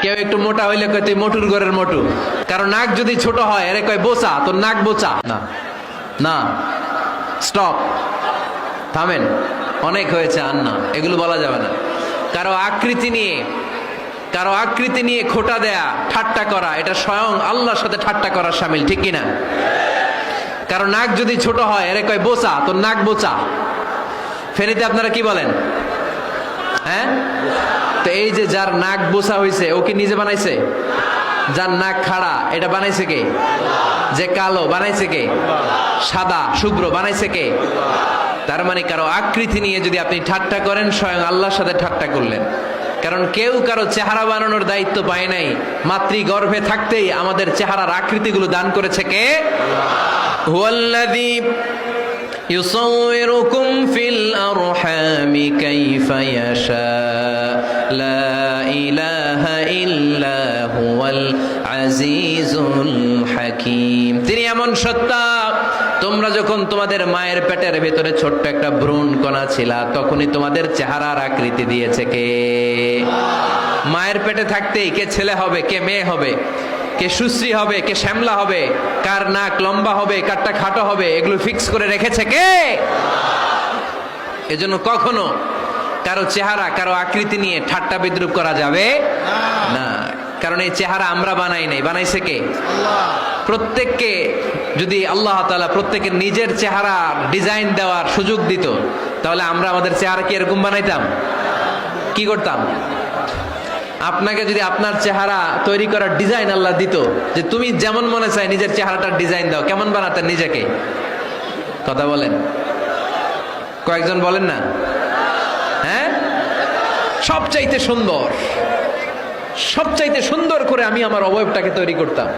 কেউ একটু মোটা হইলে কয় তুই মোটুর ঘরের মোটু, কারণ নাক যদি ছোট হয় আরে কয় বোচা, তোর নাক বোচা। না না, স্টপ, থামেন, অনেক হয়েছে, আর না, এগুলো বলা যাবে না। কারো আকৃতি নিয়ে খোটা দেয়া, ঠাট্টা করা, এটা স্বয়ং আল্লাহর সাথে ঠাট্টা করার শামিল, ঠিক কিনা? কারো নাক যদি ছোট হয় আরে কয় বোচা, তোর নাক বোচা। ফেনীতে আপনারা কি বলেন? হ্যাঁ, তো এই যে যার নাক বোচা হয়েছে ও কি নিজে বানাইছে? যার নাক খাড়া এটা বানাইছে কে? যে কালো বানাইছে কে? সাদা শুভ্র বানাইছে কে? তার মানে কারো আকৃতি নিয়ে যদি আপনি ঠাট্টা করেন, স্বয়ং আল্লাহর সাথে ঠাট্টা করলেন। কারণ কেউ কারো চেহারা বানানোর দায়িত্ব পায় নাই। মাতৃগর্ভে থাকতেই আমাদের চেহারার আকৃতিগুলো দান করেছে কে? হুয়াল্লাযী ইউসাউইরুকুম ফিল আরহামি কাইফা ইয়াশা লা ইলাহা ইল্লা হুয়াল আজিজুল হাকীম। তিনি এমন সত্তা, তোমরা যখন তোমাদের মায়ের পেটের ভেতরে ছোট্ট একটা ভ্রূণ কণা ছিলা, তখনই তোমাদের চেহারার আকৃতি দিয়েছে কে? মায়ের পেটে থাকতেই কে ছেলে হবে, কে মেয়ে হবে, কে সুশ্রী হবে, কে শ্যামলা হবে, কার নাক লম্বা হবে, কারটা খাটো হবে, এগুলো ফিক্স করে রেখেছে কে? এজন্য কখনো কারো চেহারা, কারো আকৃতি নিয়ে ঠাট্টা বিদ্রুপ করা যাবে না। কারণ এই চেহারা আমরা বানাই নাই, বানাইছে কে? প্রত্যেককে যদি আল্লাহ তাআলা প্রত্যেকের নিজের চেহারা ডিজাইন দেওয়ার সুযোগ দিত, তাহলে আমরা আমাদের চেহারা কি এরকম বানাইতাম? কি করতাম? আপনাকে যদি আপনার চেহারা তৈরি করার ডিজাইন আল্লাহ দিত, যে তুমি যেমন মনে চাই নিজের চেহারাটার ডিজাইন দাও, কেমন বানাতেন নিজেকে? কথা বলেন, কয়েকজন বলেন না? হ্যাঁ, সবচাইতে সুন্দর করে আমি আমার অবয়বটাকে তৈরি করতাম।